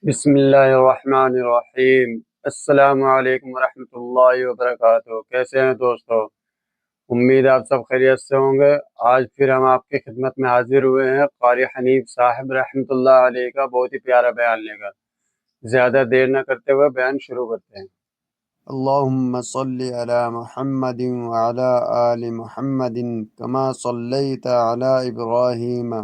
بسم اللہ الرحمن الرحیم۔ السلام علیکم ورحمۃ اللہ وبرکاتہ۔ کیسے ہیں دوستو؟ امید آپ سب خیریت سے ہوں گے۔ آج پھر ہم آپ کی خدمت میں حاضر ہوئے ہیں قاری حنیف صاحب رحمۃ اللہ علیہ کا بہت ہی پیارا بیان لے کر۔ زیادہ دیر نہ کرتے ہوئے بیان شروع کرتے ہیں۔ اللهم صل على محمد وعلى آل محمد كما صليت على إبراهيم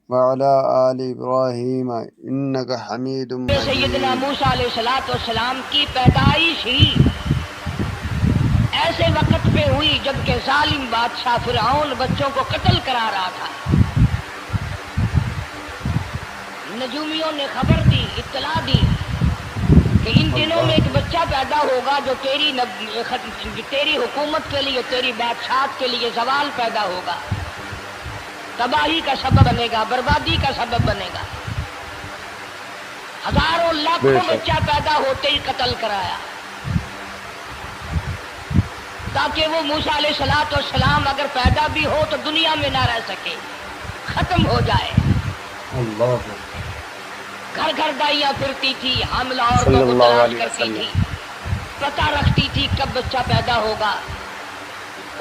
وعلى آل إبراهيم إنك حميد سیدنا مجيد۔ موسیٰ علیہ السلام کی پیدائش ہی ایسے وقت پہ ہوئی جبکہ ظالم بادشاہ فرعون بچوں کو قتل کرا رہا تھا۔ نجومیوں نے خبر دی، اطلاع دی کہ ان دنوں میں ایک بچہ پیدا ہوگا جو تیری حکومت کے لیے، تیری بادشاہت کے لیے زوال پیدا ہوگا، تباہی کا سبب بنے گا، بربادی کا سبب بنے گا۔ ہزاروں لاکھوں بچہ پیدا ہوتے ہی قتل کرایا تاکہ وہ موسیٰ علیہ السلام اگر پیدا بھی ہو تو دنیا میں نہ رہ سکے، ختم ہو جائے۔ اللہ گھر گھر دائیاں پھرتی تھی، حاملہ عورتوں کو تلاش کرتی تھی، پتہ رکھتی تھی کب بچہ پیدا ہوگا۔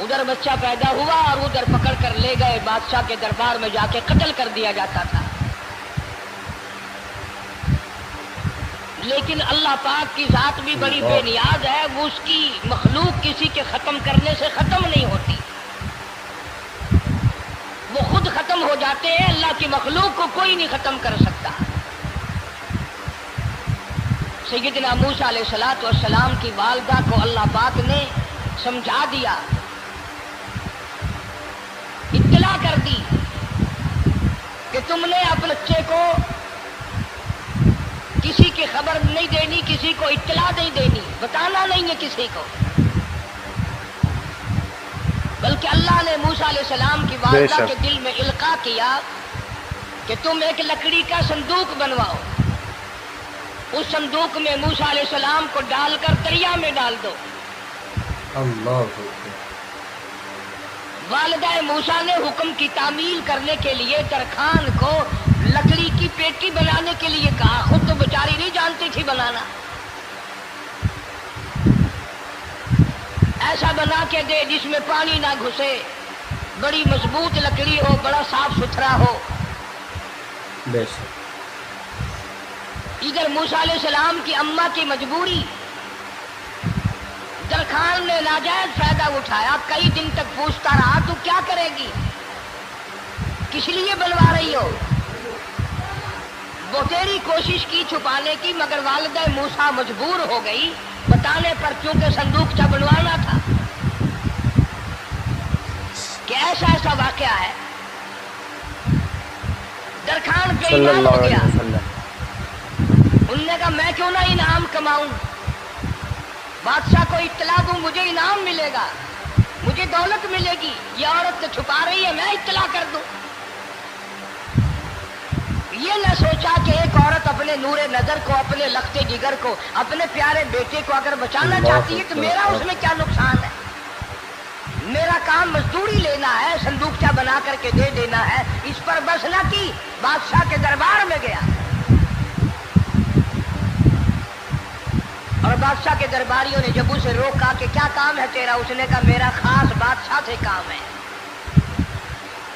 ادھر بچہ پیدا ہوا اور ادھر پکڑ کر لے گئے، بادشاہ کے دربار میں جا کے قتل کر دیا جاتا تھا۔ لیکن اللہ پاک کی ذات بھی بڑی بے نیاز ہے، وہ اس کی مخلوق کسی کے ختم کرنے سے ختم نہیں ہوتی، وہ خود ختم ہو جاتے ہیں۔ اللہ کی مخلوق کو کوئی نہیں ختم کر سکتا۔ سیدنا موسیٰ علیہ السلام کی والدہ کو اللہ پاک نے سمجھا دیا، اطلاع کر دی کہ تم نے اپنے بچے کو کسی کی خبر نہیں دینی، کسی کو اطلاع نہیں دینی، بتانا نہیں ہے کسی کو، بلکہ اللہ نے موسیٰ علیہ السلام کی والدہ کے دل میں القاء کیا کہ تم ایک لکڑی کا صندوق بنواؤ، اس صندوق میں موسیٰ علیہ السلام کو ڈال کر دریا میں ڈال دو۔ اللہ والدہ موسیٰ نے حکم کی تعمیل کرنے کے لیے درخان کو لکڑی کی پیٹی بنانے کے لیے کہا، خود تو بیچاری نہیں جانتی تھی بنانا۔ ایسا بنا کے دے جس میں پانی نہ گھسے، بڑی مضبوط لکڑی ہو، بڑا صاف ستھرا ہو۔ ادھر موسیٰ علیہ السلام کی اماں کی مجبوری، درخان نے ناجائز فائدہ اٹھایا، کئی دن تک پوچھتا رہا تو کیا کرے گی، کس لیے بنوا رہی ہو؟ وہ تیری کوشش کی چھپانے کی، مگر والدہ موسیٰ مجبور ہو گئی بتانے پر، کیونکہ صندوق چا بنوانا تھا۔ کہ ایسا واقعہ ہے، درخان پہ ایمان ہو گیا۔ انہوں نے کہا میں کیوں نہ انعام کماؤں، بادشاہ کو اطلاع دوں، مجھے انعام ملے گا، مجھے دولت ملے گی، یہ عورت تو چھپا رہی ہے، میں اطلاع کر دوں۔ یہ نہ سوچا کہ ایک عورت اپنے نور نظر کو، اپنے لخت جگر کو، اپنے پیارے بیٹے کو اگر بچانا چاہتی ہے تو میرا اس میں کیا نقصان ہے؟ میرا کام مزدوری لینا ہے، صندوقچہ بنا کر کے دے دینا ہے۔ اس پر بس نہ کی، بادشاہ کے دربار میں گیا اور بادشاہ کے درباریوں نے جب اسے روکا کہ کیا کام ہے تیرا، اس نے کہا میرا خاص بادشاہ سے کام ہے۔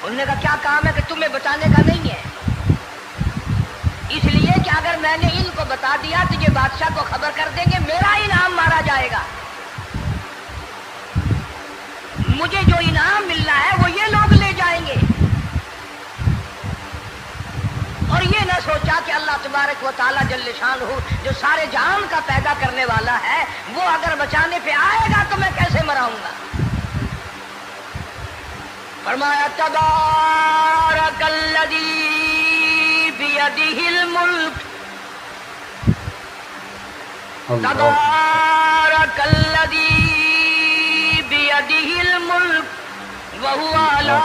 انہوں نے کہا کیا کام ہے؟ کہ تمہیں بتانے کا نہیں ہے، اس لیے کہ اگر میں نے ان کو بتا دیا تو یہ بادشاہ کو خبر کر دیں گے، میرا انعام مارا جائے گا، مجھے جو انعام ملنا ہے وہ یہ لوگ لے جائیں گے۔ اور یہ نہ سوچا کہ اللہ تبارک و تعالیٰ جل شانہ جو سارے جہان کا پیدا کرنے والا ہے، وہ اگر بچانے پہ آئے گا تو میں کیسے مراؤں گا۔ فرمایا تبارک الذی بیدہ الملک، تبارک الذی بیدہ الملک وہو علی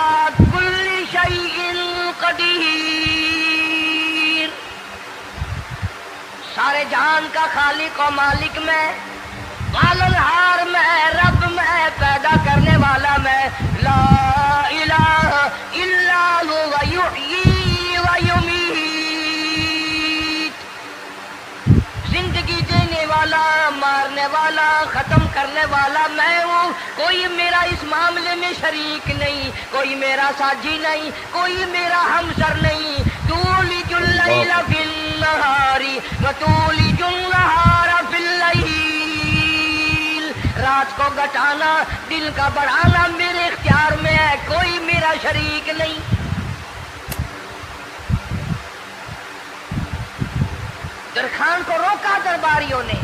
کل شیء قدیر۔ سارے جہان کا خالق و مالک میں، پالنہار میں، رب میں، پیدا کرنے والا میں، لا الہ الا هو یحیی و یمیت۔ मारने वाला, खत्म करने वाला मैं हूँ। कोई मेरा इस मामले में शरीक नहीं, कोई मेरा साझी नहीं, कोई मेरा हमसर नहीं। तूलिजुल लैला फिल नहारी व तूलिजुन नहारा फिल लैल। रात को घटाना, दिन का बढ़ाना मेरे इख्तियार में है, कोई मेरा शरीक नहीं। दरखान को रोका दरबारियों ने,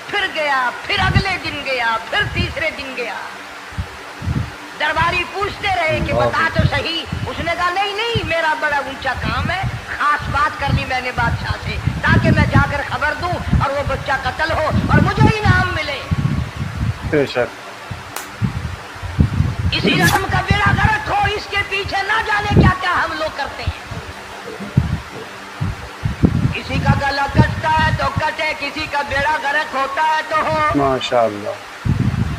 फिर गया, फिर अगले दिन गया, फिर तीसरे दिन गया। दरबारी पूछते रहे कि बता तो सही। उसने कहा नहीं नहीं, मेरा बड़ा ऊंचा काम है, खास बात करनी मैंने बादशाह से, ताकि मैं जाकर खबर दूं और वो बच्चा कत्ल हो और मुझे इनाम मिले। बेशक इसी रकम का बेड़ा गर्क हो, इसके पीछे ना जाने क्या क्या हम लोग करते हैं। किसी का गला कटता है तो कटे, किसी का बेड़ा गर्क होता है तो हो, माशाअल्लाह।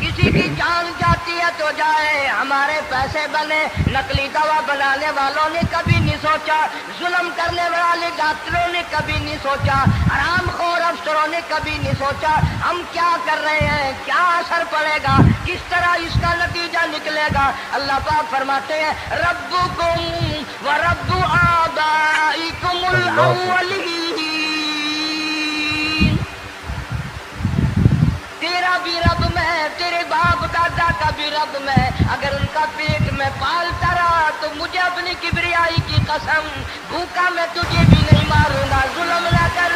किसी की जान जाती है तो जाए, हमारे पैसे बने। नकली दवा बनाने वालों ने कभी नहीं सोचा, जुल्म करने वाले डॉक्टरों ने कभी नहीं सोचा, हरामखोर अफसरों ने कभी नहीं सोचा हम क्या कर रहे हैं, क्या असर पड़ेगा, किस तरह इसका नतीजा निकलेगा। अल्लाह पाक फरमाते हैं रब्बुकुम व रब्बु आबाइकुमुल अव्वलीन। तेरा भी रब मैं, तेरे बाप दादा का भी रब मैं। अगर उनका पेट में पालता रहा तो मुझे अपनी किबरियाई की कसम, भूखा मैं तुझे भी नहीं मारूंगा। जुल्म ना कर,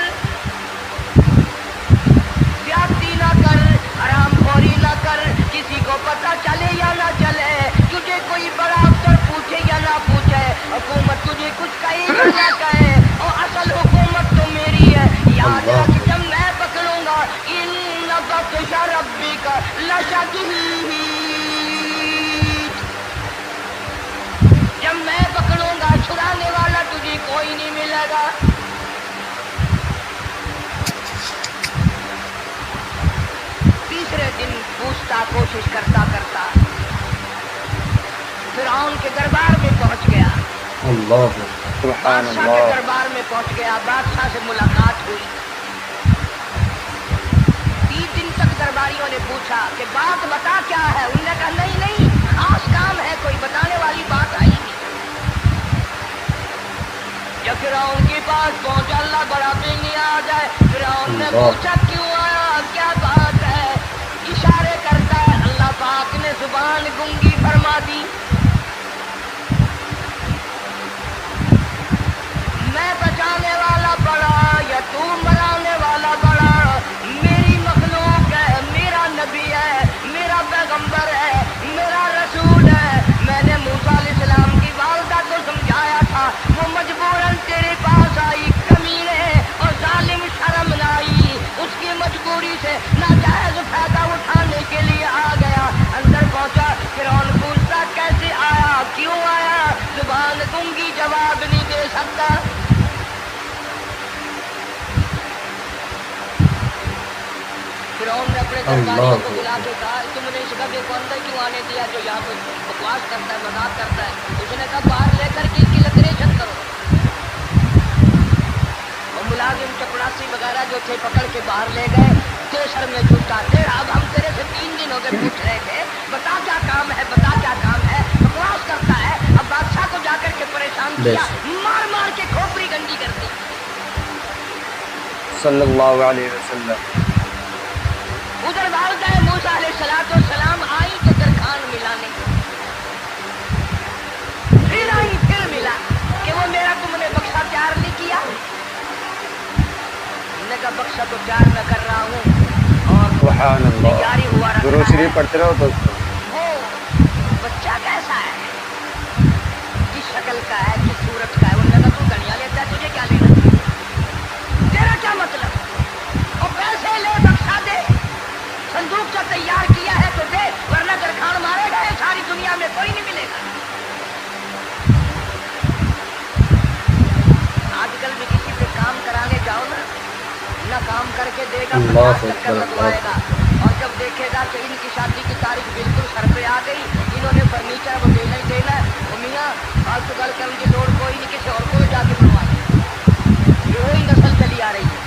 ज्यादती ना कर, हरामखोरी ना कर, किसी को पता चले या ना चले, तुझे कोई बड़ा अफसर पूछे या ना पूछे, हुकूमत तुझे कुछ कहे या ना कहे, और असल हुकूमत तो मेरी है। याद रख जब मैं पकड़ूंगा, इन बख्श रब्बिक लशदीद, जब मैं पकड़ूंगा छुड़ाने वाला तुझे कोई नहीं मिलेगा। तीसरे दिन पूछता, कोशिश करता करता फिरौन के दरबार में पहुंच गया। अल्लाह सुभान बादशाह के अल्लाह। दरबार में पहुंच गया, बादशाह से मुलाकात हुई। 3 दिन तक दरबारियों ने पूछा कि बात बता क्या है। उन्होंने कहा नहीं नहीं, खास काम है, कोई बताने वाली बात आई नहीं। जब फिरौन के पास पहुंचा, अल्लाह बड़ा बेनियाज है, फिरौन ने पूछा क्यों आया, क्या बात है। इशारे करता है, अल्लाह पाक ने जुबान गुंगी फरमा दी। मैं बचाने वाला बड़ा या तू मराने वाला बड़ा, मेरी मखलूक है, मेरा नबी है, मेरा पैगंबर है, मेरा रसूल है। मैंने मूसा अलैहिस्सलाम की वालदा को समझाया था, वो मजबूरन तेरे पास आई, कमीने और जालिम शर्म न आई, उसकी मजबूरी से नाजायज फायदा उठाने के लिए आ गया। अंदर पहुंचा, फिरौन पूछता कैसे आया, क्यों आया, जुबान गुंगी जवाब नहीं दे सकता। फिरौन ने अपने दरबारियों को बुला के कहा तुमने इस गधे को अंदर क्यों आने दिया जो यहाँ पर बकवास करता है, मजाक करता है। उसने कहा बाहर लेकर के इसकी लकरेशन करो। और मुलाजिम चपड़ासी वगैरह जो थे पकड़ के बाहर ले गए। तेसर में झूठा थे, अब हम तेरे से 3 दिन हो गए पूछ रहे थे, बता क्या काम है, बता क्या काम है, बकवास करता है। अब बादशाह को जाकर के परेशान किया, मार मार के खोपड़ी गंदी कर दी। सल्लल्लाहु अलैहि वसल्लम। उधर वालदा मूसा अलैहिस्सलाम आई तो दरखान मिलाने, फिर आई, फिर मिला कि वो मेरा तुमने बक्सा तैयार नहीं किया। मैंने कहा बक्सा तो तैयार मैं कर रहा हूँ और सुभान अल्लाह। तैयारी हुआ रखा दुरूद है। शरीफ पढ़ते रहो दोस्तों। वो बच्चा कैसा है, किस शक्ल का है, किस सूरत का है। उन्होंने कहा तू धनिया लेता है, तुझे क्या लेना, तेरा क्या मतलब, और पैसे ले बक्सा दे, संदूक से तैयार किया है तो दे, वरना दरखान मारेगा, सारी दुनिया में कोई नहीं मिलेगा। आजकल भी किसी पे काम कराने जाओ ना काम करके देगा, 50 चक्कर लगवाएगा, और जब देखेगा कि इनकी शादी की तारीख बिल्कुल सर पे आ गई, इन्होंने फर्नीचर वो देना ही देना है, वो मियाँ फालतू गल करने की लोड़ कोई नहीं, किसी और को जाके बनवाए। ये वही नस्ल चली आ रही है।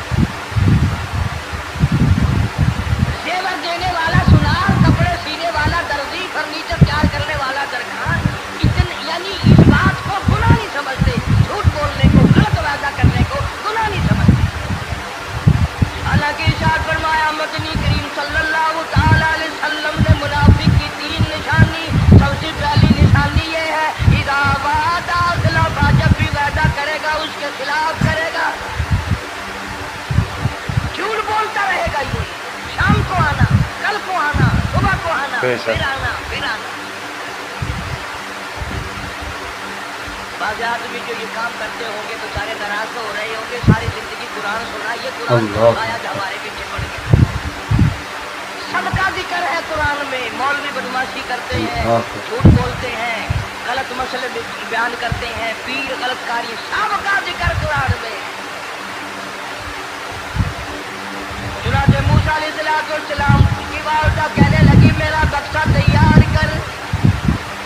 उसके खिलाफ करेगा, झूठ बोलता रहेगा। यूं शाम को आना, कल को आना, सुबह को आना, फिर आना, फिर आना। बाज़ आदमी जो ये काम करते होंगे तो सारे नाराज हो रहे होंगे, सारी जिंदगी कुरान सुना, ये कुरान आया जो हमारे पीछे पड़ गया। सबका जिक्र है कुरान में, मौलवी बदमाशी करते हैं, झूठ बोलते हैं, गलत मसले बयान करते हैं, पीर गलत कार्य, सबका जिक्र कुरान में। चुनाचे मूसा अलैहिस्सलाम की वालिदा कहने लगी मेरा बक्सा तैयार कर।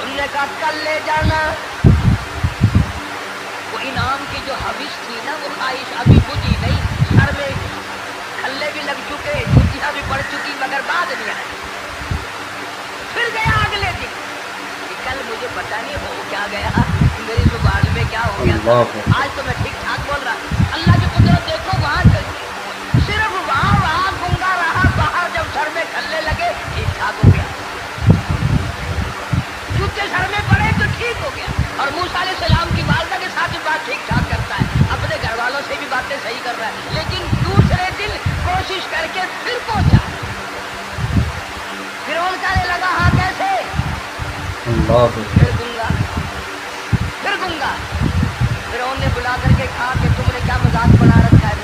उनने कहा कल ले जाना। वो इनाम की जो हविस थी ना, वो ख्वाहिश अभी बुझी नहीं, सर में खल्ले भी लग चुके, छुट्टियां भी पड़ चुकी, मगर बाद नहीं आई। फिर गया अगले दिन, कल मुझे पता नहीं हो क्या गया, मेरी जुबान में क्या हो गया था, आज तो मैं ठीक ठाक बोल रहा। अल्लाह की कुदरत देखो, वहां सिर्फ वहां गूंगा रहा, बाहर जब सर में खल्ले लगे ठीक ठाक हो गया, जूते सर में पड़े तो ठीक हो गया। और मूसा अलैहिस्सलाम की वालिदा के साथ भी बात ठीक ठाक करता है, अपने घर वालों से भी बातें सही कर रहा है, लेकिन दूसरे दिन कोशिश करके फिर पहुंचा। फिर उन कहने लगा हाँ कैसे, फिर दूंगा, फिर दूंगा। फिर उन्होंने बुला करके कहा कि तुमने क्या मजाक बना रखा है,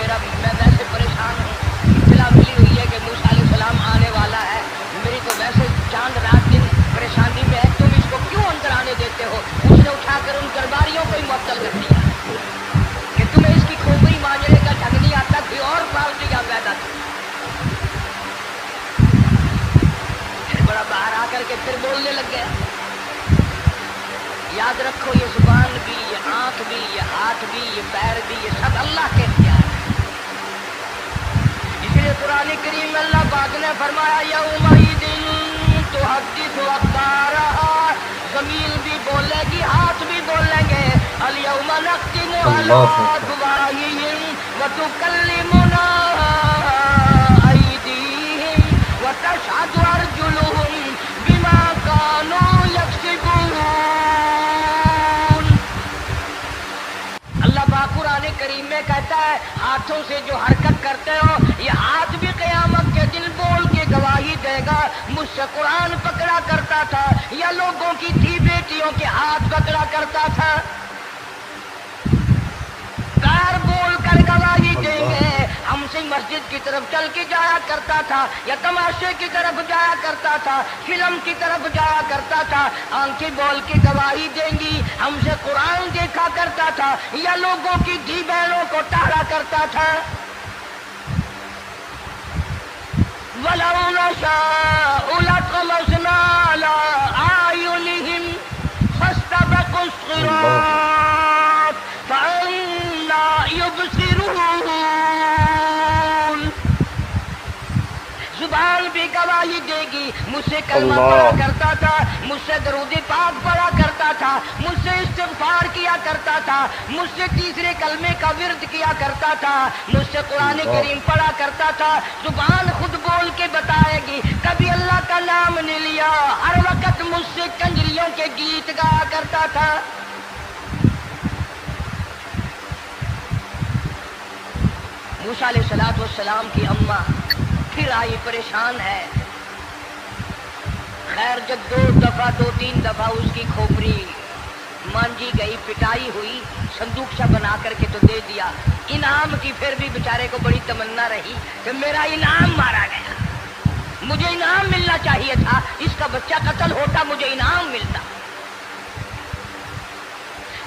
मैं वैसे परेशान हूँ, इत्तला मिली हुई है कि मूसा अलैहिस्सलाम आने वाला है, मेरी तो वैसे चांद रात दिन परेशानी में है, तुम इसको क्यों अंदर आने देते हो। उसने उठाकर उन दरबारियों को ही मुअत्तल कर दिया कि तुम्हें इसकी खोपड़ी मांझने का ढंग नहीं आता, कोई और फालतू या पैदा। फिर बड़ा बाहर आकर के फिर बोलने लग गया। याद रखो ये जुबान भी, ये आंख भी, ये हाथ भी, ये पैर भी, ये सब अल्लाह के इख्तियार है। इसलिए कुरान करीम में अल्लाह पाक ने फरमाया यौमइदिन तुहद्दिसु अखबारहा, ज़मीन भी बोलेगी, हाथ भी बोलेंगे। अल यौमा नख्तिमु अला अफ़वाहिहिम व तुकल्लिमुना अयदीहिम व तशहदु अर्जुलुहुम बिमा कानू यक्सिबून। अल्लाह पाक कुरान करीम में कहता है हाथों से जो हरकत करते हो, ये हाथ भी क़यामत के दिन बोल के गवाही देगा, मुझसे कुरान पकड़ा करता था या लोगों की थी बेटियों के हाथ पकड़ा करता था। पैर बोल कर गवाही देंगे, हमसे मस्जिद की तरफ चल के जाया करता था या तमाशे की तरफ जाया करता था, फिल्म की तरफ जाया करता था, आंखें बोल के गवाही देंगी, हमसे कुरान देखा करता था या लोगों की धी बहनों को टहरा करता था। वलौ नशाअ लतमस्ना अला आयुनिहिम फस्तबक़ुस सिरात फअन्ना युबसिरून। जुबान भी गवाही देगी, मुझसे कलमा पढ़ा करता था, मुझसे दरूद पाक पढ़ा करता था, मुझसे इस्तिग़फ़ार किया करता था, मुझसे तीसरे कलमे का विर्द किया करता था, मुझसे कुरान करीम पढ़ा करता था। जुबान खुद बोल के बताएगी, कभी अल्लाह का नाम नहीं लिया, हर वक्त मुझसे कंजरियों के गीत गाया करता था। मूसा अलैहिस्सलाम की अम्मा फिर आई, परेशान है। खैर जब दो तीन दफा उसकी खोपड़ी मांझी गई, पिटाई हुई, संदूकशा बना करके तो दे दिया। इनाम की फिर भी बेचारे को बड़ी तमन्ना रही कि मेरा इनाम मारा गया, मुझे इनाम मिलना चाहिए था, इसका बच्चा कत्ल होता, मुझे इनाम मिलता।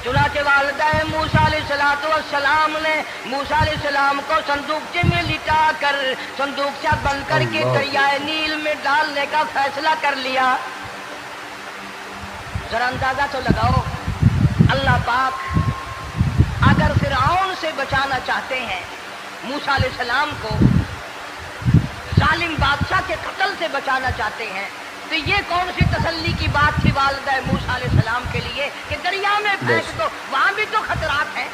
चुनाचे वालिदा मूसा अलैहिस्सलाम ने मूसा अलैहिस्सलाम को संदूकचे में लिटा कर संदूकचा बंद करके दरियाए नील में डालने का फैसला कर लिया। जरा अंदाजा तो लगाओ, अल्लाह पाक अगर फिरऔन से बचाना चाहते हैं, मूसा अलैहिस्सलाम को जालिम बादशाह के कत्ल से बचाना चाहते हैं, तो ये कौन सी तसल्ली की बात थी वालिदा मूसा अलैहिस्सलाम के लिए कि दरिया में फेंक दो, वहां भी तो खतरात हैं,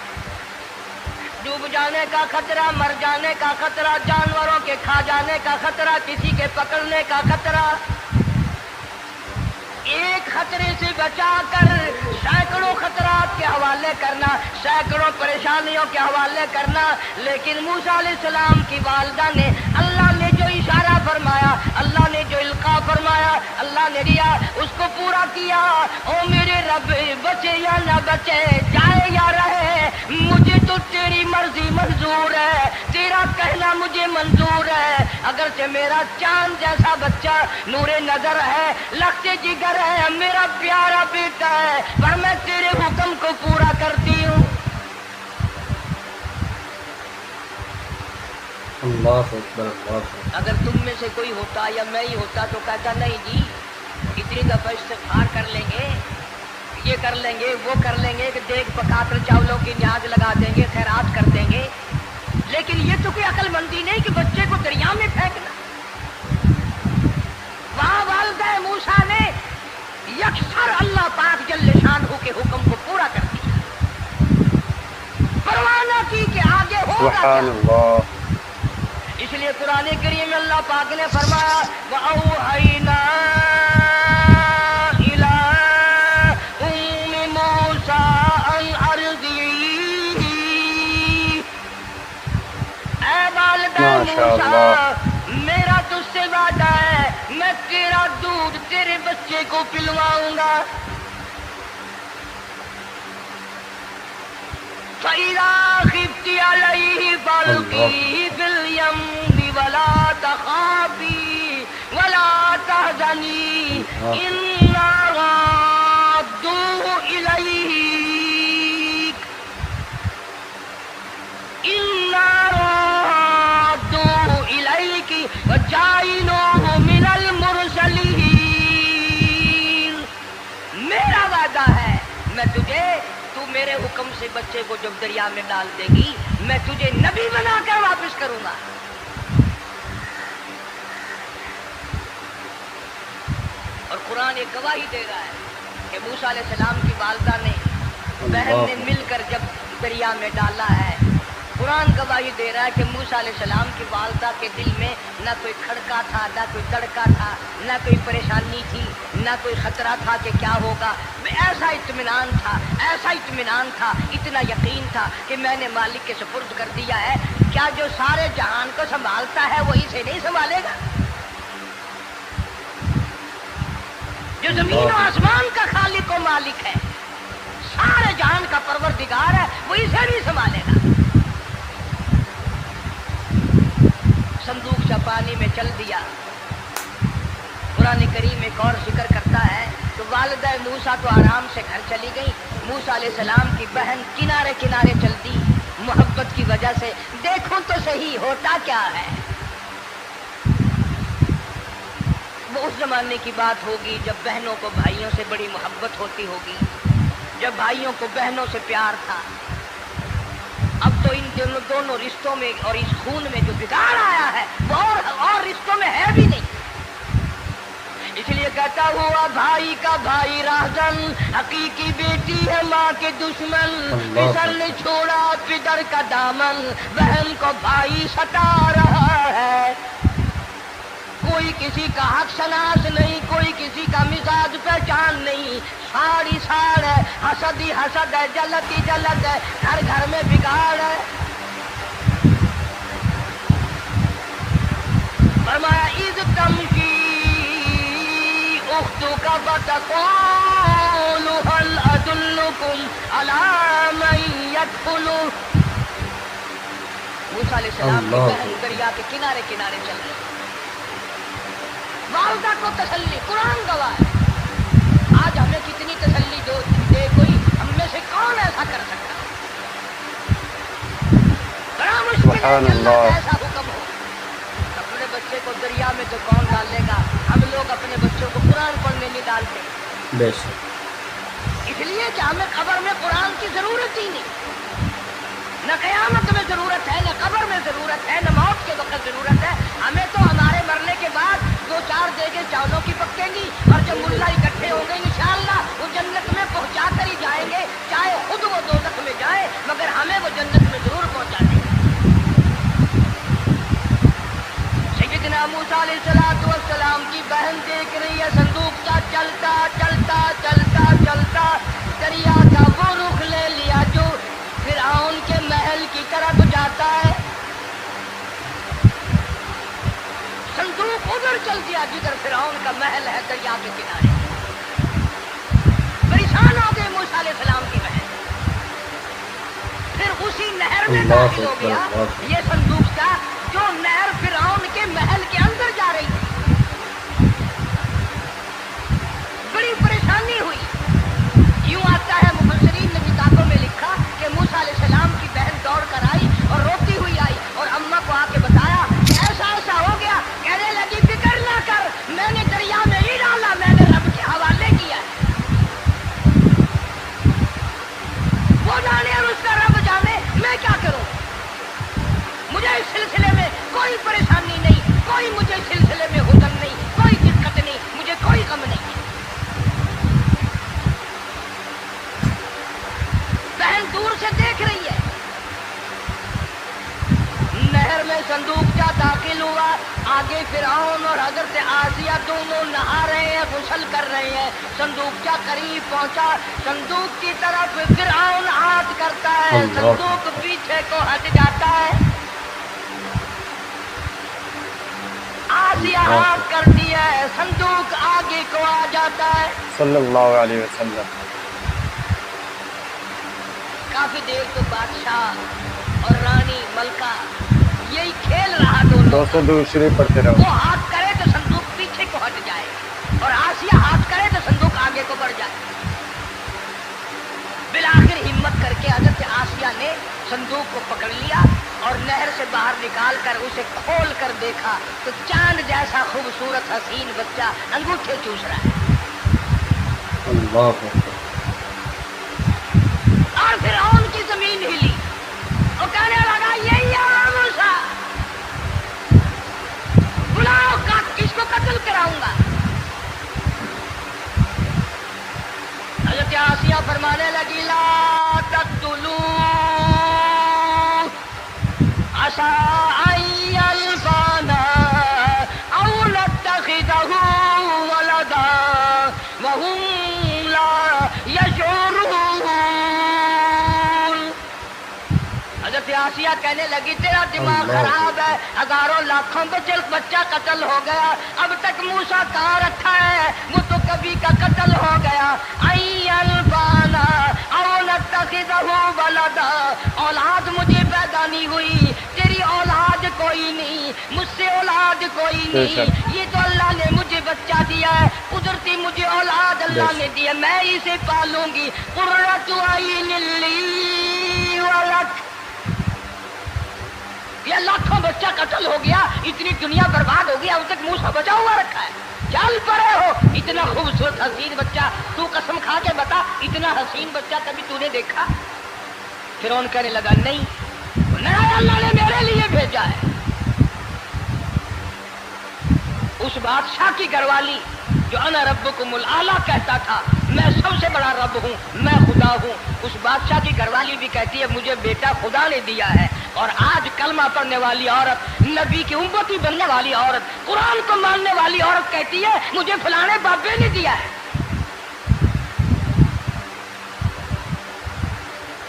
डूब जाने का खतरा, मर जाने का खतरा, जानवरों के खा जाने का खतरा, किसी के पकड़ने का खतरा। एक खतरे से बचाकर सैकड़ों खतरात के हवाले करना, सैकड़ों परेशानियों के हवाले करना, लेकिन मूसा अलैहिस्सलाम की वालिदा ने अल्लाह ने जो इशारा फरमाया, अल्लाह ने जो इल्का फरमाया, अल्लाह ने दिया, उसको पूरा किया। ओ मेरे रब, बचे या ना बचे, जाए या रहे, मुझे तो तेरी मर्जी मंजूर है, तेरा कहना मुझे मंजूर है। अगरचे मेरा चांद जैसा बच्चा नूरे नजर है, लखते जिगर है, मेरा प्यारा बेटा है, पर मैं तेरे हुक्म को पूरा करती हूँ। अल्लाह अकबर, अल्लाह अकबर। अगर तुम में से कोई होता या मैं ही होता तो कहता नहीं जी, इतनी दफा इस्तिग़फ़ार कर लेंगे, ये कर लेंगे, वो कर लेंगे, कि देख पकाकर चावलों की न्याज लगा देंगे, खैरात कर देंगे। लेकिन ये तो कोई अक्लमंदी नहीं कि बच्चे को दरिया में फेंकना। वहां वालिदा मूसा ने यकसर अल्लाह पाक जल्ले शानहू के हुक्म को पूरा कर दिया, परवाह न की कि आगे होगा सुभान क्या। अल्लाह। इसलिए कुरान करीम में अल्लाह पाक ने फरमाया वअौहैना इला उम्मी मूसा अन अर्ज़िही, ऐ वालिदा मूसा, मेरा तुझसे वादा है, मैं तेरा दूध तेरे बच्चे को पिलवाऊंगा। फ़इज़ा ख़िफ़्ती अलैहि फ़अल्क़ीही फ़िल यम्मि वला तख़ाफ़ी वला तहज़नी इन्ना राद्दूहु इलैक, इन्ना राद्दूहु इलैकी व जाइलूहु मिनल मुरसलीन। मेरा वादा है, मैं तुझे, तू मेरे हुक्म से बच्चे को जब दरिया में डाल देगी, मैं तुझे नबी बनाकर वापस करूंगा। और कुरान एक गवाही दे रहा है कि मूसा अलैहिस्सलाम की वालिदा ने, बहन ने मिलकर जब दरिया में डाला है, कुरान गवाही दे रहा है कि मूसा अलैहिस्सलाम की वालिदा के दिल में न कोई खड़का था, न कोई तड़का था, न कोई परेशानी थी, न कोई खतरा था कि क्या होगा। ऐसा इत्मीनान था, ऐसा इत्मीनान था, इतना यकीन था कि मैंने मालिक के सुपुर्द कर दिया है। क्या जो सारे जहान को संभालता है वो इसे नहीं संभालेगा? जो जमीन और आसमान का खालिक और मालिक है, सारे जहान का परवरदिगार है, वो इसे नहीं संभालेगा। संदूक सा पानी में चल दिया। कुरान करीम एक और जिक्र करता है तो वालिदा मूसा तो आराम से घर चली गई, मूसा अलैहिस्सलाम की बहन किनारे किनारे चलती, मोहब्बत की वजह से। देखो तो सही होता क्या है। वो उस जमाने की बात होगी जब बहनों को भाइयों से बड़ी मोहब्बत होती होगी, जब भाइयों को बहनों से प्यार था। अब तो इन दोनों रिश्तों में और इस खून में जो बिगाड़ आया है वो और रिश्तों में है भी नहीं। इसलिए कहता हुआ भाई का भाई राहजन, हकीकी बेटी है माँ के दुश्मन, पितर ने छोड़ा पितर का दामन, बहन को भाई सता रहा है। कोई किसी का हक शनास नहीं, कोई किसी का मिजाज पहचान नहीं, साड़ी साड़ है, हसद ही हसद है, जलत ही जलत है, घर घर में बिगाड़ है। फरमाया इज़ तमशी उख्तुका फतक़ूलु हल अदुल्लुकुम अला मन यदखुलु। मूसा अलैहिस्सलाम की बहन दरिया के किनारे किनारे चल रही, वालिदा को तसल्ली, कुरान गवाह है। आज हमें कितनी तसल्ली दे कोई, हम में से कौन ऐसा कर सकता है? बड़ा मुश्किल है कि ऐसा हुक्म हो। अपने बच्चे को दरिया में तो कौन डालेगा? हम लोग अपने बच्चों को कुरान पढ़ने नहीं डालते। बेशक। इसलिए कि हमें कब्र में कुरान की जरूरत ही नहीं। न कयामत में जरूरत है, न कब्र में जरूरत है, न मौत के वक्त जरूरत है। हमें तो हमारे मरने के बाद 2-4 देगे चावलों की पकेंगी और जब मुल्ला इकट्ठे होंगे इंशाअल्लाह वो जन्नत में पहुंचा कर ही जाएंगे, चाहे खुद वो दोज़ख में जाए, मगर हमें वो जन्नत में जरूर पहुंचा देंगे। सैयदना मूसा अलैहिस्सलाम की बहन देख रही है संदूक सा चलता चलता चलता चलता दरिया का वो रुख ले लिया जो फिरौन के महल की तरफ जाता है। संदूक उधर चल दिया जिधर फिरौन का महल है, दरिया के किनारे। परेशान हो गए मूसा अलैहिस्सलाम की बहन। फिर उसी नहर में दाखिल हो गया ये संदूक का, जो नहर फिरौन के महल के अंदर जा रही थी। बड़ी परेशानी हुई। यूं आता है, मुफस्सिरीन ने किताबों में लिखा कि मूसा अलैहिस्सलाम की बहन दौड़ कर आई और रोती हुई आई और अम्मा को आके बताया ऐसा ऐसा हो गया। कहने लगी फिक्र ना कर, मैंने दरिया में ही डाला, मैंने रब के हवाले किया। वो जाने और उसका रब जाने, मैं क्या करूं। मुझे इस सिलसिले में कोई परेशानी नहीं, कोई मुझे इस सिलसिले में हुजन नहीं, कोई दिक्कत नहीं, मुझे कोई गम नहीं। बहन दूर से देख रही है। नहर में संदूक जा दाखिल हुआ। आगे फिरौन और हजरत आसिया दोनों नहा रहे हैं, गुसल कर रहे हैं। संदूक जा करीब पहुंचा। संदूक की तरफ फिरौन हाथ करता है, संदूक पीछे को हट जाता है। आसिया हाथ करती है, संदूक आगे को आ जाता है। सल्लल्लाहु अलैहि वसल्लम। काफी देर तो बादशाह और रानी मलका यही खेल रहा दोनों। दोस्तों दूसरी पढ़ते रहो। वो हाथ करे तो संदूक पीछे को हट जाए और आसिया हाथ करे तो संदूक आगे को बढ़ जाए। बिलाखिर हिम्मत करके हजरत आसिया ने संदूक को पकड़ लिया और नहर से बाहर निकाल कर उसे खोल कर देखा तो चांद जैसा खूबसूरत हसीन बच्चा अंगूठे चूस रहा है। अल्लाह। और फिरौन की जमीन हिली और कहने लगा यही है मूसा, बुलाओ किसको कत्ल कराऊंगा। हज़रत आसिया फरमाने लगी ला तक़्तुलू असा अय्यल्फाना औ नत्तखिदहु वलदा वहुम ला यशऊरून। हज़रत आसिया कहने लगी तेरा दिमाग खराब है, हजारों लाखों बच्चा कत्ल हो गया, अब तक मूसा कहाँ रखा है, वो तो कभी का कत्ल हो गया। अय्यल्फाना औ नत्तखिदहु वलदा, औलाद मुझे पैदा नहीं हुई, तेरी औलाद कोई नहीं, मुझसे औलाद कोई नहीं, ये तो अल्लाह ने मुझे बच्चा दिया है, कुदरती मुझे औलाद अल्लाह ने दिया, मैं इसे पालूंगी। कुर्रतु अय्निन ली वलक। ये लाखों बच्चा कत्ल हो गया, इतनी दुनिया बर्बाद हो गई, अब तक मूसा बचा हुआ रखा है। चल पड़े हो, इतना खूबसूरत हसीन बच्चा, तू कसम खा के बता इतना हसीन बच्चा कभी तूने देखा। फिरौन कहने लगा नहीं, अल्लाह ने मेरे लिए भेजा है। उस बादशाह की घरवाली जो अना रब्बुकुमुल आला कहता था, मैं सबसे बड़ा रब हूँ, मैं खुदा हूँ, उस बादशाह की घरवाली भी कहती है मुझे बेटा खुदा ने दिया है। और आज कलमा पढ़ने वाली औरत, नबी की उम्मती बनने वाली औरत, कुरान को मानने वाली औरत कहती है मुझे फलाने बाबे ने दिया है।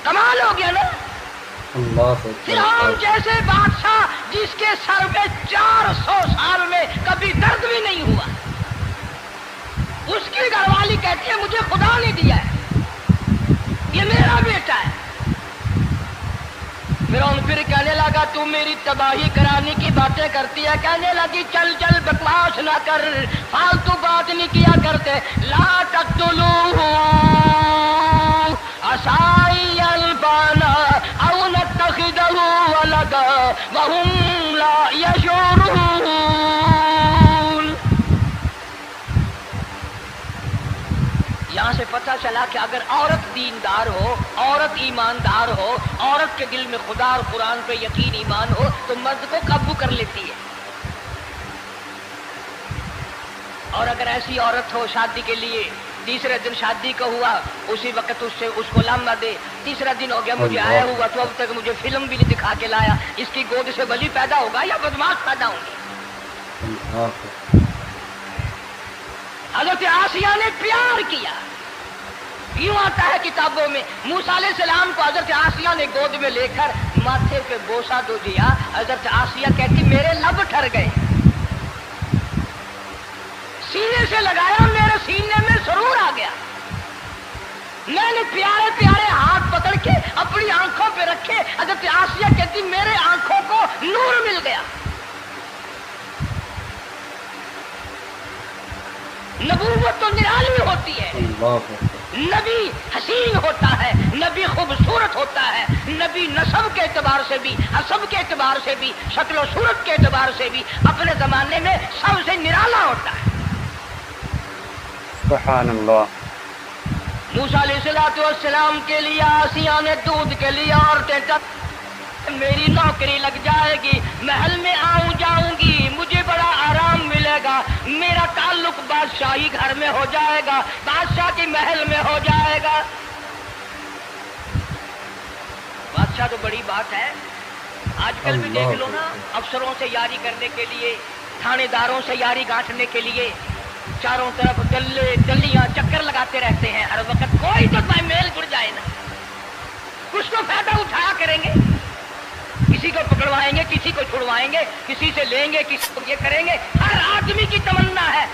कमाल हो गया ना। फिरौन जैसे बादशाह जिसके सर में 400 साल में कभी दर्द भी नहीं हुआ, उसकी घरवाली कहती है मुझे खुदा ने दिया है, ये मेरा बेटा है। फिरौन फिर कहने लगा तू मेरी तबाही कराने की बातें करती है। कहने लगी चल चल बकवास ना कर, फालतू बात नहीं किया करते। ला तक़्तुलूहु असा अय्यल्फाना औ नत्तखिदहु वलदा वहुम ला यशऊरून। यहाँ से पता चला कि अगर औरत दीनदार हो, औरत ईमानदार हो, औरत के दिल में खुदा और कुरान पे यकीन ईमान हो तो मर्द को काबू कर लेती है। और अगर ऐसी औरत हो शादी के लिए, तीसरे दिन शादी का हुआ, उसी वक्त उसको लामा दे, तीसरा दिन हो गया मुझे आया हुआ तो अब तक मुझे फिल्म भी नहीं दिखा के लाया, इसकी गोद से वली पैदा होगा या बदमाश पैदा होंगे। हज़रत आसिया ने प्यार किया, यूं आता है किताबों में, मूसा अलैहिस्सलाम को हजरत आसिया ने गोद में लेकर माथे पे बोसा दो दिया। हजरत आसिया कहती मेरे लब ठर गए, सीने से लगाया मेरे सीने में सरूर आ गया। मैंने प्यारे प्यारे हाथ पकड़ के अपनी आंखों पे रखे। हजरत आसिया कहती मेरे आंखों को नूर मिल गया। नबूवत तो निराली होती है, नबी हसीन होता है, नबी खूबसूरत होता है, नबी नसब के एतबार से भी, हसब के एतबार से भी, शक्ल सूरत के एतबार से भी अपने जमाने में सबसे निराला होता है। सुभान अल्लाह। मूसा अलैहिस्सलाम के लिए आसिया ने दूध के लिए औरतें मेरी नौकरी लग जाएगी, महल में आऊं जाऊंगी, मुझे बड़ा आराम मिलेगा, मेरा ताल्लुक बादशाही घर में हो जाएगा, बादशाह के महल में हो जाएगा। बादशाह तो बड़ी बात है, आजकल भी देख लो ना, अफसरों से यारी करने के लिए, थानेदारों से यारी गांठने के लिए चारों तरफ दल्ले दलियां चक्कर लगाते रहते हैं हर वक्त। कोई तो मेल जुड़ जाए ना, कुछ तो फायदा उठाया करेंगे, किसी को पकड़वाएंगे, किसी को छुड़वाएंगे, किसी से लेंगे, किसी को ये करेंगे। हर आदमी की तमन्ना है,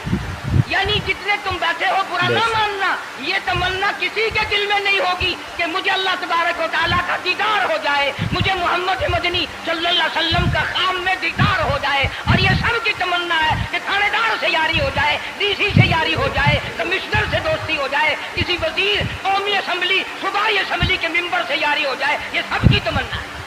यानी जितने तुम बैठे हो बुरा ना मानना, ये तमन्ना किसी के दिल में नहीं होगी कि मुझे अल्लाह तबारक व तआला का दीदार हो जाए, मुझे मोहम्मद मदनी सल्लल्लाहु अलैहि वसल्लम का खाम में दीदार हो जाए। और ये सब की तमन्ना है कि थानेदार से यारी हो जाए, डीसी से यारी हो जाए, कमिश्नर से दोस्ती हो जाए, किसी वजीर, कौमी असम्बली, सूबाई असम्बली के मेंबर से यारी हो जाए, ये सबकी तमन्ना है।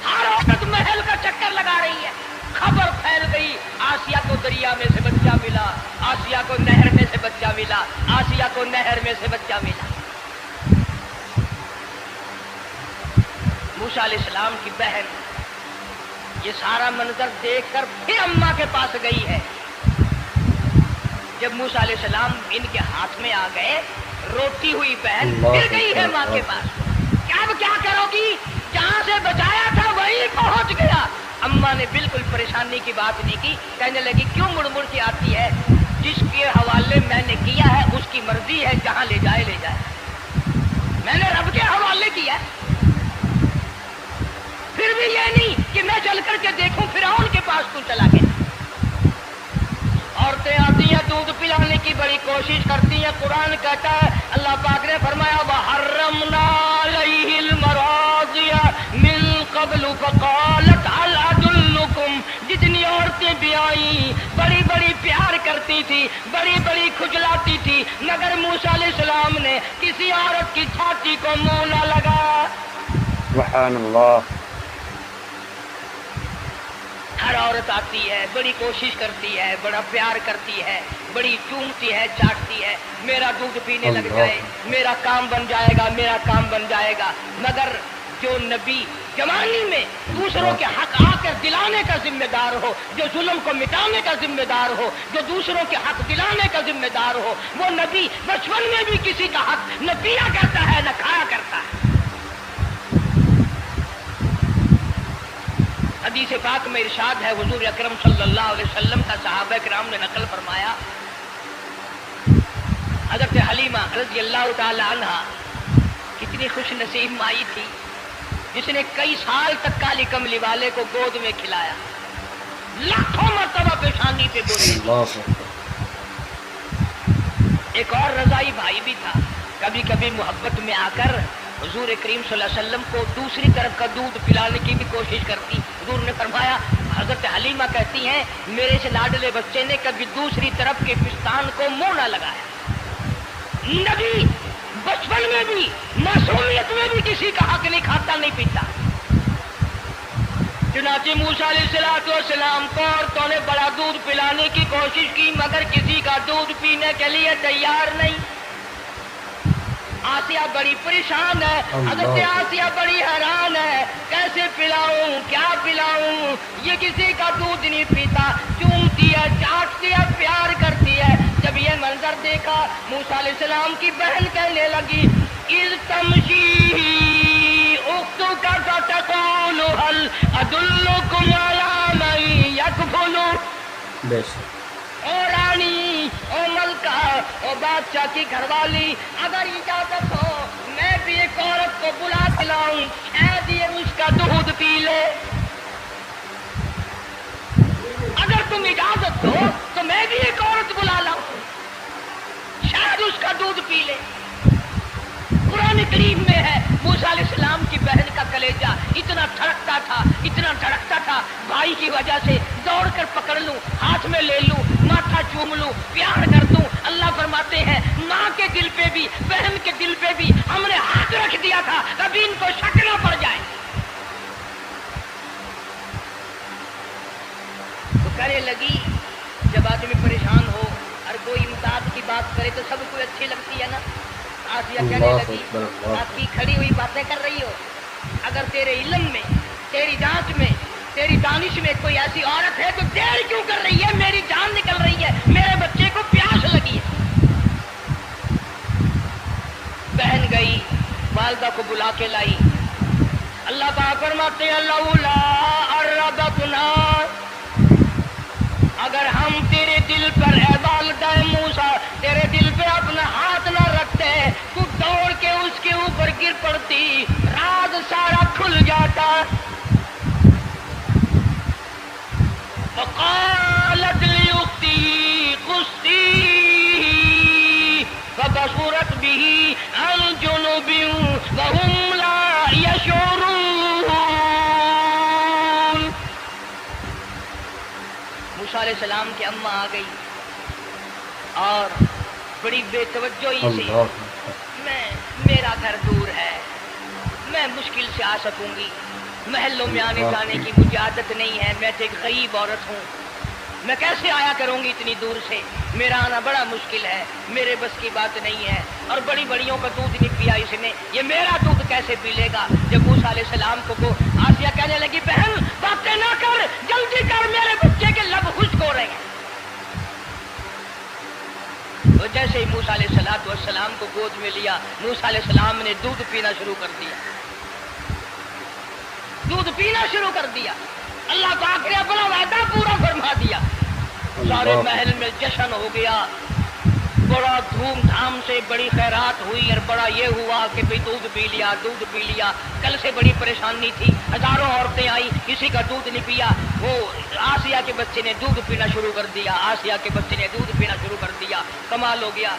हर औरत महल का चक्कर लगा रही है। खबर फैल गई, आसिया को दरिया में से बच्चा मिला, आसिया को नहर में से बच्चा मिला, आसिया को नहर में से बच्चा मिला। मूसा अलैहिस्सलाम की बहन ये सारा मंजर देखकर फिर अम्मा के पास गई है। जब मूसा अलैहिस्सलाम इनके हाथ में आ गए, रोती हुई बहन फिर गई है माँ के पास। क्या करोगी, जहां से बचाया था वहीं पहुंच गया। अम्मा ने बिल्कुल परेशानी की बात नहीं की, कहने लगी क्यों मुड़ मुड़ के आती है, जिसके हवाले मैंने किया है उसकी मर्जी है, जहां ले जाए ले जाए, मैंने रब के हवाले किया। फिर भी ये नहीं कि मैं चल करके देखूं फिरौन के पास तू चला गया। औरतें आती हैं दूध पिलाने की बड़ी कोशिश करती हैं। कुरान कहता है, अल्लाह पाक ने फरमाया वहर्रमना अलैहिल मराज़िया मिन क़ब्लु फ़क़ालत हल अदुल्लुकुम। जितनी औरतें भी आई बड़ी बड़ी प्यार करती थी, बड़ी बड़ी खुजलाती थी, मगर मूसा अलैहिस्सलाम ने किसी औरत की छाती को मुंह न लगाया। सुभान अल्लाह। हर औरत आती है, बड़ी कोशिश करती है, बड़ा प्यार करती है, बड़ी चूमती है, चाटती है, मेरा दूध पीने लग जाए, मेरा काम बन जाएगा, मेरा काम बन जाएगा। मगर जो नबी जवानी में दूसरों के हक आकर दिलाने का जिम्मेदार हो, जो जुल्म को मिटाने का जिम्मेदार हो, जो दूसरों के हक दिलाने का जिम्मेदार हो, वो नबी बचपन में भी किसी का हक न पिया करता है न खाया करता है। हदीस पाक में इरशाद है, हुजूर अकरम सल्लल्लाहु अलैहि वसल्लम का सहाबा किराम ने नकल फरमाया, हज़रत हलीमा रज़ियल्लाहु ताला अन्हा कितनी खुश नसीब माई थी, जिसने कई साल तक काली कमली वाले को गोद में खिलाया, लाखों मर्तबा पेशानी पे बोली। एक और रजाई भाई भी था, कभी कभी मोहब्बत में आकर हुजूर करीम सल्लल्लाहु अलैहि वसल्लम को दूसरी तरफ का दूध पिलाने की भी कोशिश करती। हुजूर ने फरमाया, हजरत हलीमा कहती हैं, मेरे से लाडले बच्चे ने कभी दूसरी तरफ के पिस्तान को मुंह न लगाया। नबी बचपन में भी, मासूमियत में भी किसी का हक नहीं खाता, नहीं पीता। चुनाचे मूसा अलैहिस्सलाम को औरतों ने बड़ा दूध पिलाने की कोशिश की, मगर किसी का दूध पीने के लिए तैयार नहीं। आसिया बड़ी परेशान है, हज़रत आसिया बड़ी हैरान है, कैसे पिलाऊं, क्या पिलाऊं, ये किसी का दूध नहीं पीता, चूमती है, चाटती है, प्यार करती है। जब ये मंजर देखा, मूसा अलैहिस्सलाम की बहन कहने लगी, इज़ तमशी उख्तुका फतक़ूलु हल अदुल्लुकुम अला मन यकफुलु। ओ रानी, ओ मलका, ओ बादशाह की घरवाली, अगर इजाजत हो मैं भी एक औरत को बुला के लाऊं, शायद ये उसका दूध पी ले। अगर तुम इजाजत दो तो मैं भी एक औरत बुला लाऊं, शायद उसका दूध पी ले। कुरान करीम में है मूसा अलैहिस्सलाम की बहन का कलेजा इतना धड़कता था, भाई की वजह से दौड़ कर पकड़ लूं, हाथ में ले लूं, माथा चूम लूं, प्यार कर दूं। अल्लाह फरमाते हैं माँ के दिल पे भी, बहन के दिल पे भी हमने हाथ रख दिया था, कभी इनको शक न पड़ जाए। तो कहने लगी, जब आदमी परेशान हो और कोई इमदाद की बात करे तो सबको अच्छी लगती है ना। आसिया कहने लगी, आपकी खड़ी हुई बातें कर रही हो, अगर तेरे इल्म में, तेरी जांच में, तेरी दानिश में कोई ऐसी औरत है तो देर क्यों कर रही है? मेरी जान निकल रही है, मेरे बच्चे को प्यास लगी है। बहन गई, वालदा को बुला के लाई। अल्लाह पाक फरमाते हैं लौला अर्रबतना, अगर हम तेरे दिल पर ए वालिदा मूसा तेरे दिल पे अपना हाथ न रखते, तू दौड़ के उसके ऊपर गिर पड़ती, राज सारा खुल जाता। वक़ालत लिउख्ती कुस्ती फबसुरत बिही अन जुनुबिन वहुम ला यशऊरून। मूसा अलैहिस्सलाम की अम्मा आ गई और बड़ी बेतवज्जोही से, मेरा घर दूर है, मैं मुश्किल से आ सकूंगी, महलों में आने जाने की मुझे आदत नहीं है, मैं तो एक गरीब औरत हूँ, मैं कैसे आया करूंगी इतनी दूर से, मेरा आना बड़ा मुश्किल है, मेरे बस की बात नहीं है। और बड़ी बड़ियों का दूध नहीं पिया इसने, ये मेरा दूध कैसे पी लेगा? जब मूसा अलैहिस्सलाम को आसिया कहने लगी, बहन बातें ना कर, जल्दी कर, मेरे बच्चे के लब खुश्क हो रहे हैं। तो जैसे ही मूसा अलैहिस्सलाम को गोद में लिया, मूसा अलैहिस्सलाम ने दूध पीना शुरू कर दिया, दूध पीना शुरू कर दिया। अल्लाह पाक ने अपना वादा पूरा फरमा दिया। सारे महल में जश्न हो गया, बड़ा धूमधाम से बड़ी खैरात हुई और बड़ा ये हुआ कि भाई दूध पी लिया। कल से बड़ी परेशानी थी, हजारों औरतें आई, किसी का दूध नहीं पिया। वो आसिया के बच्चे ने दूध पीना शुरू कर दिया, कमाल हो गया।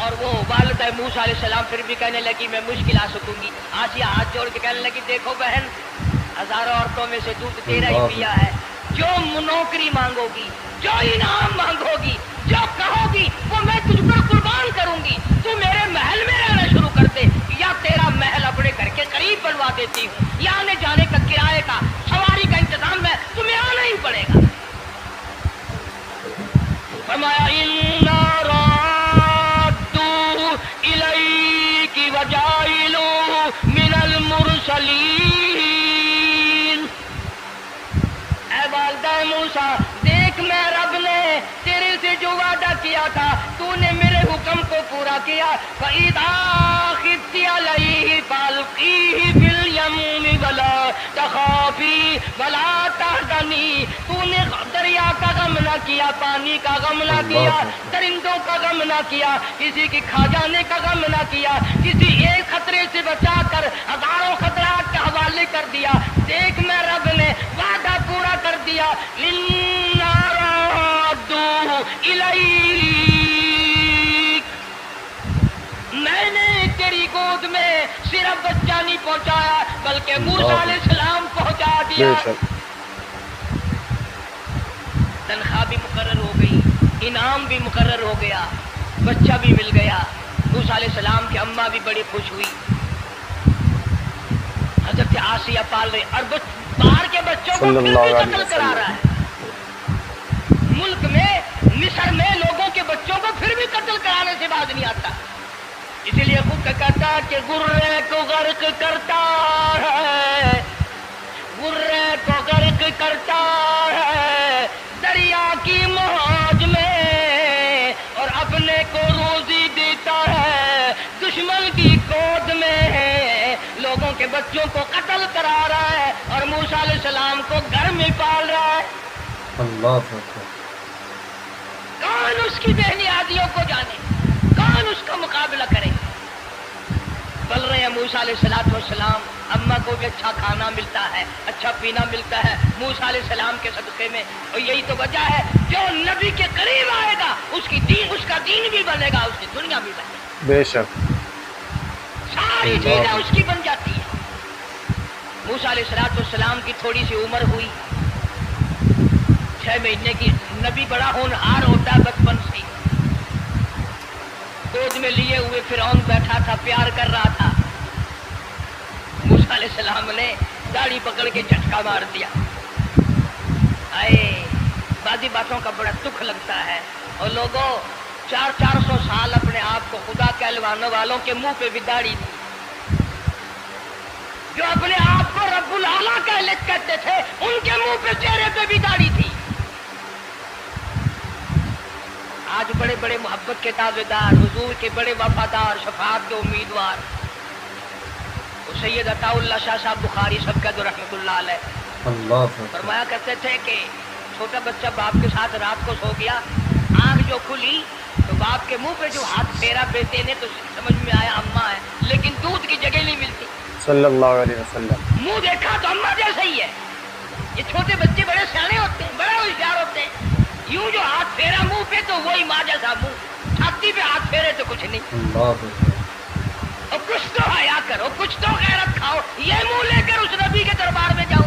और वो वालिदा मूसा अलैहिस्सलाम फिर भी कहने लगी मैं मुश्किल आ सकूंगी। आसिया हाथ जोड़ के कहने लगी, देखो बहन, हजारों औरतों में से दूध तेरा ही पिया है, जो नौकरी मांगोगी, जो इनाम मांगोगी, जो कहोगी वो मैं तुझ पर कुर्बान करूंगी। तू मेरे महल में रहना शुरू कर दे, या तेरा महल अपने घर के करीब बनवा देती हूँ, या आने जाने का किराए का, सवारी का इंतजाम है, तुम्हें आना ही पड़ेगा। फरमाया इन्ना राद्दू इलैकी वजाइलू मिनल मुरसलीन। ऐ वालिदा मूसा, देख मैं रब ने तेरे से जो वादा किया था, तूने मेरे हुक्म को पूरा किया। फइदा खिफ्ती अलैहि फल्कीही फिल यम्मी वला तखाफी वला तहज़नी। तूने दरिया का गम न किया, पानी का गम न किया, दरिंदों का गम न किया, किसी की खा जाने का गम न किया, किसी एक खतरे से बचाकर हजारों खतरात के हवाले कर दिया। देख मैं रब ने वादा पूरा कर दिया। इन्ना राद्दू इलैक, मैंने तेरी गोद में सिर्फ बच्चा नहीं पहुंचाया बल्कि मूसा अलैहिस्सलाम पहुंचा दिया। तनख्वाह भी मुकर्रर हो गई, इनाम भी मुकर्रर हो गया, बच्चा भी मिल गया। मूसा अलैहिस्सलाम की अम्मा भी बड़ी खुश हुई। हजरत आसिया पाल रहे और बाहर के बच्चों को फिर भी कत्ल करा रहा है। मुल्क में, मिस्र में लोगों के बच्चों को फिर भी कत्ल कराने से बाज नहीं आता। इसलिए खुद कहता है कि गुर्रे को गर्क करता है, गुर्रे को गर्क करता है दरिया की मौज में, और अपने को रोजी देता है दुश्मन की गोद में। लोगों के बच्चों को कत्ल करा रहा है और मूसा अलैहिस्सलाम को घर में पाल रहा है। अल्लाह कौन कौन उसकी बेनियादियों को जाने, कौन उसका मुकाबला करे। बोल रहे हैं मूसा अलैहिस्सलाम, अम्मा को भी अच्छा खाना मिलता है, अच्छा पीना मिलता है मूसा अलैहिस्सलाम के सदक़े में। और यही तो वजह है जो नबी के करीब आएगा उसका दीन भी बनेगा, उसकी दुनिया भी बनेगी, बेशक सारी चीजें उसकी बन जाती है। मूसा अलैहिस्सलाम की थोड़ी सी उम्र हुई, 6 महीने की। नबी बड़ा होनहार होता है बचपन से। गोद में लिए हुए फिरौन बैठा था, प्यार कर रहा था। मूसा अलैहिस्सलाम ने दाढ़ी पकड़ के झटका मार दिया। आए बादी बातों का बड़ा दुख लगता है। और लोगों 400 साल अपने आप को खुदा कहलवाने वालों के मुंह पे भी दाढ़ी थी, जो अपने आप को रब्बुल आला कहते थे, उनके मुंह पे चेहरे पे भी दाढ़ी थी। आज बड़े बड़े मोहब्बत के दावेदार, हुजूर के बड़े वफादार, शफाअत के उम्मीदवार, सैयद अताउल्लाह शाह साहब बुखारी सब का रहमतुल्लाह अलैह फरमाया करते थे कि छोटा बच्चा बाप के साथ रात को सो गया, आंख जो खुली तो बाप के मुंह पे जो हाथ फेरा बेटे ने तो समझ में आया अम्मा है, लेकिन दूध की जगह नहीं मिलती। सल्लल्लाहु अलैहि वसल्लम। मुंह देखा तो अम्मा जैसा ही है। ये छोटे बच्चे बड़े सियाने होते हैं, बड़े होशियार होते हैं। यूं जो हाथ फेरा मुंह पे तो वही माँ जैसा मुंह, छाती पे हाथ फेरे तो कुछ नहीं। और कुछ तो हया करो, कुछ तो गैरत खाओ। ये मुंह लेकर उस नबी के दरबार में जाओ।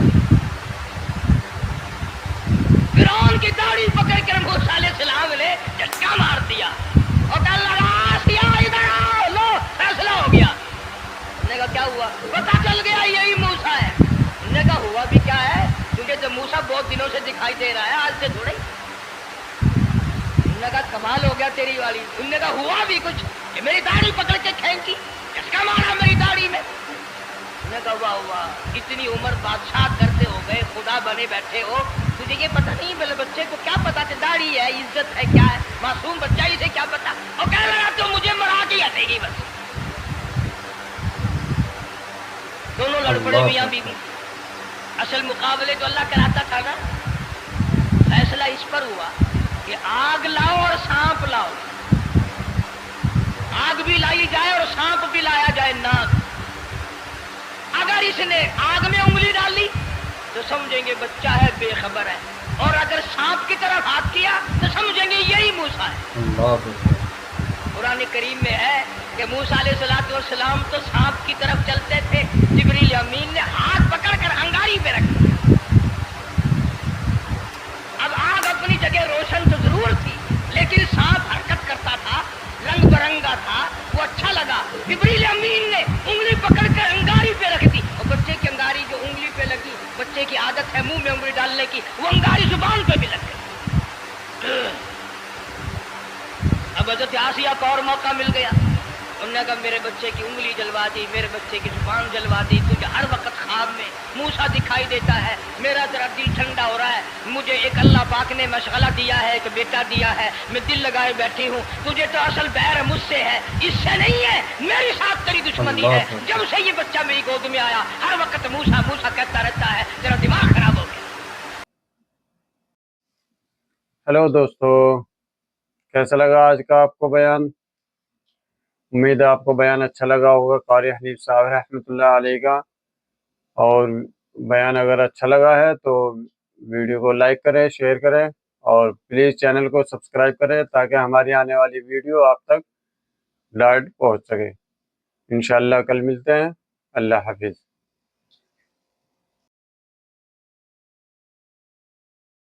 फिरौन की दाढ़ी पकड़ कर मूसा अलैहिस्सलाम ने झटका मार दिया और कहने लगा आसिया इधर आओ, लो फैसला हो गया। उसने कहा क्या हुआ? पता चल गया यही मूसा है। उसने कहा हुआ भी क्या है, तुझे तो मूसा बहुत दिनों से दिखाई दे रहा है, आज से थोड़ा ही। उन्होंने कहा कमाल हो गया तेरी वाली। उन्होंने कहा हुआ भी कुछ कि मेरी दाढ़ी पकड़ के खींची, झटका मारा मेरी दाढ़ी में। उन्होंने कहा वाह वाह, इतनी उम्र बादशाह करते हो गए, खुदा बने बैठे हो, तुझे ये पता नहीं? मेरे बच्चे को क्या पता कि दाढ़ी है, इज्जत है, क्या है? मासूम बच्चा इसे क्या पता? और कह रहा तो मुझे मरा के हटेगी बस। दोनों लड़ पड़े मियां बीवी। असल मुकाबले तो अल्लाह कराता था ना। फैसला इस पर हुआ कि आग लाओ और सांप लाओ। आग भी लाई जाए और सांप भी लाया जाए, नाग। अगर इसने आग में उंगली डाली तो समझेंगे बच्चा है, बेखबर है, और अगर सांप की तरफ हाथ किया तो समझेंगे यही मूसा है। कुरान करीम में है कि मूसा अलैहिस्सलाम तो सांप की तरफ चलते थे, जिब्रील अमीन ने हाथ पकड़कर अंगारी पे रख दिया। अब आग अपनी जगह रोशन तो जरूर थी, लेकिन सांप हरकत करता था, रंग बिरंगा था, वो अच्छा लगा। जिब्रील अमीन ने उंगली पकड़कर अंगारी पे रख दी, और बच्चे की अंगारी जो उंगली पे लगी, बच्चे की आदत है मुंह में उंगली डालने की, वो अंगारी जुबान पे भी लग गई। अब हज़रत आसिया को और मौका मिल गया। उन्होंने कहा मेरे बच्चे की उंगली जलवा दी, मेरे बच्चे की जुबान जलवा दी, तुझे हर वक्त ख्वाब में मूसा दिखाई देता है, मेरा जरा दिल ठंडा हो रहा है। मुझे एक अल्लाह पाक ने मशगला दिया है, एक बेटा दिया है, मैं दिल लगाए बैठी हूँ। तुझे तो असल बैर मुझसे है, इससे नहीं है, मेरे साथ तेरी दुश्मनी है। जब से ये बच्चा मेरी गोद में आया हर वक्त मूसा मूसा कहता रहता है, तेरा दिमाग खराब हो गया। हेलो दोस्तों, कैसा लगा आज का आपको बयान? उम्मीद है आपको बयान अच्छा लगा होगा कारी हनीफ साहब रहमतुल्लाह अलैह का। और बयान अगर अच्छा लगा है तो वीडियो को लाइक करें, शेयर करें, और प्लीज़ चैनल को सब्सक्राइब करें ताकि हमारी आने वाली वीडियो आप तक डायरेक्ट पहुंच सके। इंशाअल्लाह कल मिलते हैं। अल्लाह हाफिज़।